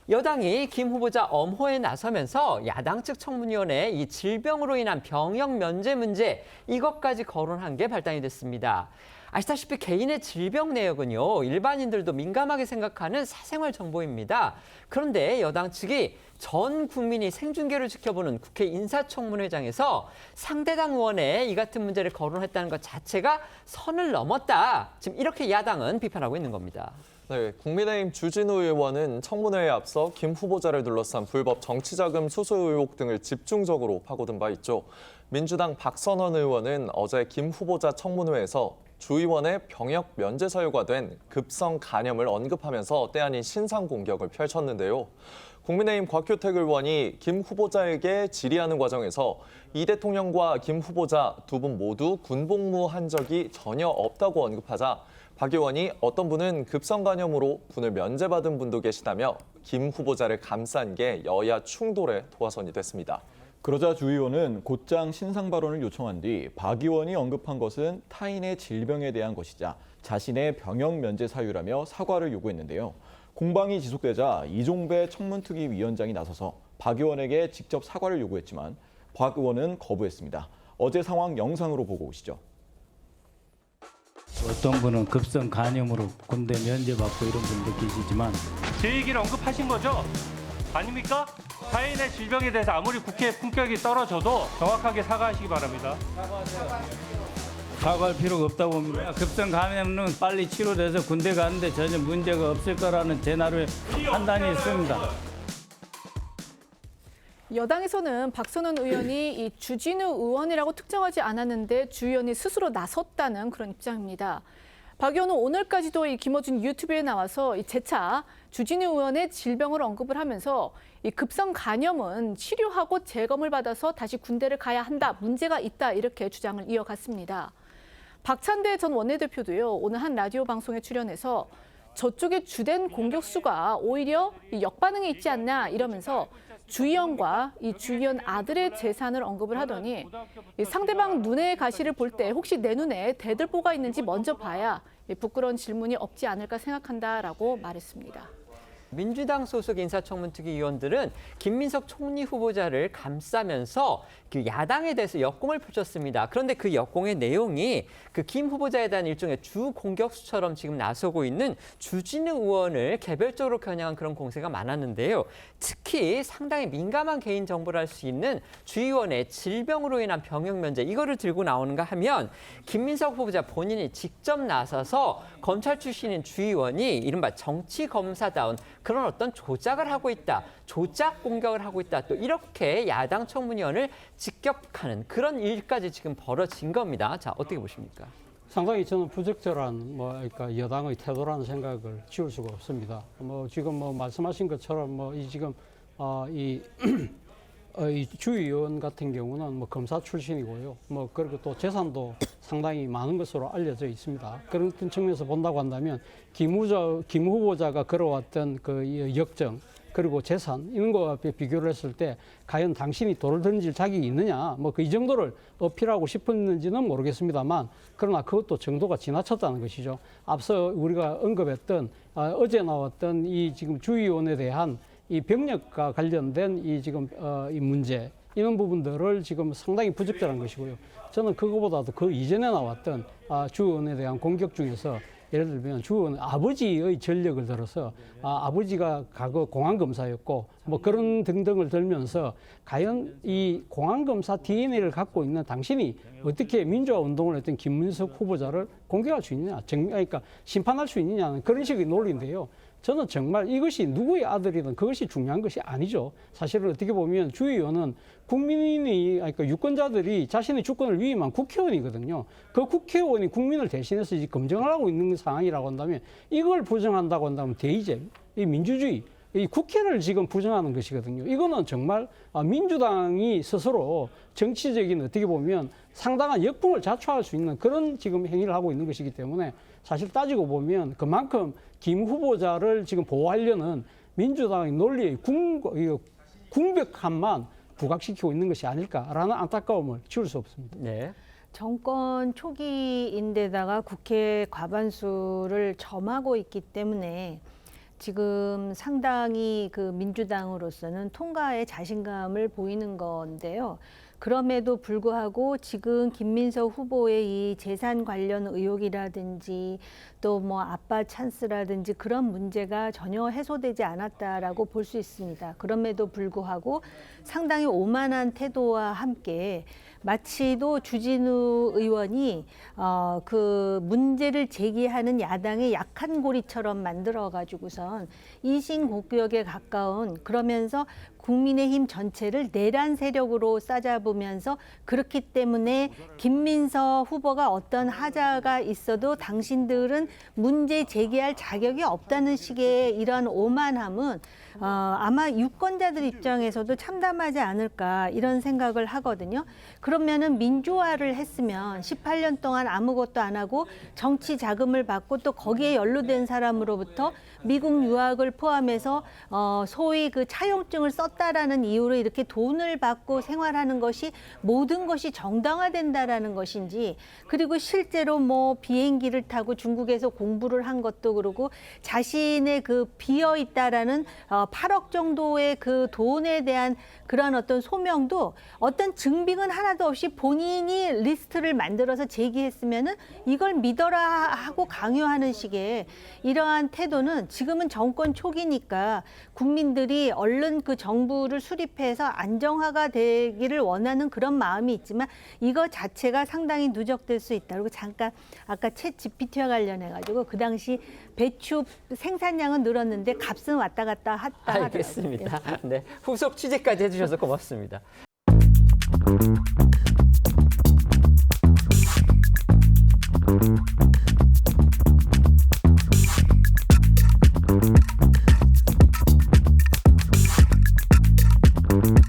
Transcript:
여당이 김 후보자 엄호에 나서면서 야당 측 청문위원회에 이 질병으로 인한 병역 면제 문제 이것까지 거론한 게 발단이 됐습니다. 아시다시피 개인의 질병 내역은요, 일반인들도 민감하게 생각하는 사생활 정보입니다. 그런데 여당 측이 전 국민이 생중계를 지켜보는 국회 인사청문회장에서 상대당 의원의 이 같은 문제를 거론했다는 것 자체가 선을 넘었다. 지금 이렇게 야당은 비판하고 있는 겁니다. 네, 국민의힘 주진우 의원은 청문회에 앞서 김 후보자를 둘러싼 불법 정치자금 수수 의혹 등을 집중적으로 파고든 바 있죠. 민주당 박선원 의원은 어제 김 후보자 청문회에서 주 의원의 병역 면제 사유가 된 급성 간염을 언급하면서 때 아닌 신상 공격을 펼쳤는데요. 국민의힘 곽효택 의원이 김 후보자에게 질의하는 과정에서 이 대통령과 김 후보자 두 분 모두 군복무한 적이 전혀 없다고 언급하자 박 의원이 어떤 분은 급성 간염으로 군을 면제받은 분도 계시다며 김 후보자를 감싼 게 여야 충돌의 도화선이 됐습니다. 그러자 주 의원은 곧장 신상 발언을 요청한 뒤 박 의원이 언급한 것은 타인의 질병에 대한 것이자 자신의 병역 면제 사유라며 사과를 요구했는데요. 공방이 지속되자 이종배 청문특위위원장이 나서서 박 의원에게 직접 사과를 요구했지만 박 의원은 거부했습니다. 어제 상황 영상으로 보고 오시죠. 어떤 분은 급성 간염으로 군대 면제받고 이런 분도 계시지만 제 얘기를 언급하신 거죠? 아닙니까? 타인의 질병에 대해서 아무리 국회의 품격이 떨어져도 정확하게 사과하시기 바랍니다. 사과할 필요가 없다고 봅니다. 급성 간염은 빨리 치료돼서 군대 가는데 전혀 문제가 없을 거라는 제 나름의 판단이 있습니다. 여당에서는 박선원 의원이 이 주진우 의원이라고 특정하지 않았는데 주 의원이 스스로 나섰다는 그런 입장입니다. 박 의원은 오늘까지도 이 김어준 유튜브에 나와서 재차 주진우 의원의 질병을 언급을 하면서 이 급성 간염은 치료하고 재검을 받아서 다시 군대를 가야 한다, 문제가 있다 이렇게 주장을 이어갔습니다. 박찬대 전 원내대표도요, 오늘 한 라디오 방송에 출연해서 저쪽의 주된 공격수가 오히려 역반응이 있지 않나 이러면서 주 의원과 이 주 의원 아들의 재산을 언급을 하더니 상대방 눈의 가시를 볼 때 혹시 내 눈에 대들보가 있는지 먼저 봐야 부끄러운 질문이 없지 않을까 생각한다라고 말했습니다. 민주당 소속 인사청문특위위원들은 김민석 총리 후보자를 감싸면서 그 야당에 대해서 역공을 펼쳤습니다. 그런데 그 역공의 내용이 그 김 후보자에 대한 일종의 주 공격수처럼 지금 나서고 있는 주진우 의원을 개별적으로 겨냥한 그런 공세가 많았는데요. 특히 상당히 민감한 개인 정보를 알 수 있는 주 의원의 질병으로 인한 병역 면제 이거를 들고 나오는가 하면 김민석 후보자 본인이 직접 나서서 검찰 출신인 주 의원이 이른바 정치 검사다운 그런 어떤 조작을 하고 있다, 조작 공격을 하고 있다, 또 이렇게 야당 청문위원을 직격하는 그런 일까지 지금 벌어진 겁니다. 자, 어떻게 보십니까? 상당히 저는 부적절한 그러니까 여당의 태도라는 생각을 지울 수가 없습니다. 지금 말씀하신 것처럼 지금 이 주 의원 같은 경우는 검사 출신이고요. 그리고 또 재산도 상당히 많은 것으로 알려져 있습니다. 그런 측면에서 본다고 한다면 김 후보자가 걸어왔던 그 역정 그리고 재산 이런 거와 비교를 했을 때 과연 당신이 돌을 던질 자격이 있느냐 이 정도를 어필하고 싶었는지는 모르겠습니다만 그러나 그것도 정도가 지나쳤다는 것이죠. 앞서 우리가 언급했던 어제 나왔던 이 지금 주 의원에 대한 이 병력과 관련된 이 지금 이 문제 이런 부분들을 지금 상당히 부적절한 것이고요. 저는 그거보다도 그 이전에 나왔던 주 의원에 대한 공격 중에서 예를 들면 주 의원 아버지의 전력을 들어서 아버지가 과거 공안검사였고 그런 등등을 들면서 과연 이 공안검사 DNA를 갖고 있는 당신이 어떻게 민주화 운동을 했던 김민석 후보자를 공격할 수 있느냐, 그러니까 심판할 수 있느냐는 그런 식의 논리인데요. 저는 정말 이것이 누구의 아들이든 그것이 중요한 것이 아니죠. 사실은 어떻게 보면 주 의원은 국민이, 그러니까 유권자들이 자신의 주권을 위임한 국회의원이거든요. 그 국회의원이 국민을 대신해서 검증을 하고 있는 상황이라고 한다면 이걸 부정한다고 한다면 대의제, 이 민주주의, 이 국회를 지금 부정하는 것이거든요. 이거는 정말 민주당이 스스로 정치적인 어떻게 보면 상당한 역풍을 자초할 수 있는 그런 지금 행위를 하고 있는 것이기 때문에 사실 따지고 보면 그만큼 김 후보자를 지금 보호하려는 민주당의 논리의 궁벽함만 부각시키고 있는 것이 아닐까라는 안타까움을 지울 수 없습니다. 네. 정권 초기인데다가 국회 과반수를 점하고 있기 때문에 지금 상당히 그 민주당으로서는 통과에 자신감을 보이는 건데요. 그럼에도 불구하고 지금 김민석 후보의 이 재산 관련 의혹이라든지 또 뭐 아빠 찬스라든지 그런 문제가 전혀 해소되지 않았다라고 볼 수 있습니다. 그럼에도 불구하고 상당히 오만한 태도와 함께 마치도 주진우 의원이 그 문제를 제기하는 야당의 약한 고리처럼 만들어 가지고선 이신공격에 가까운, 그러면서 국민의힘 전체를 내란 세력으로 싸잡으면서, 그렇기 때문에 김민석 후보가 어떤 하자가 있어도 당신들은 문제 제기할 자격이 없다는 식의 이런 오만함은 아마 유권자들 입장에서도 참담하지 않을까 이런 생각을 하거든요. 그러면은 민주화를 했으면 18년 동안 아무것도 안 하고 정치 자금을 받고 또 거기에 연루된 사람으로부터 미국 유학을 포함해서 소위 그 차용증을 썼다라는 이유로 이렇게 돈을 받고 생활하는 것이 모든 것이 정당화된다라는 것인지, 그리고 실제로 뭐 비행기를 타고 중국에서 공부를 한 것도 그러고 자신의 그 비어 있다라는 8억 정도의 그 돈에 대한 그런 어떤 소명도 어떤 증빙은 하나도 없이 본인이 리스트를 만들어서 제기했으면은 이걸 믿어라 하고 강요하는 식의 이러한 태도는, 지금은 정권 초기니까 국민들이 얼른 그 정부를 수립해서 안정화가 되기를 원하는 그런 마음이 있지만 이거 자체가 상당히 누적될 수 있다. 그리고 잠깐 아까 챗 GPT와 관련해 가지고 그 당시 배추 생산량은 늘었는데 값은 왔다 갔다 했다 하더라고요. 알겠습니다. 네, 후속 취재까지 해주셔서 고맙습니다. Thank you.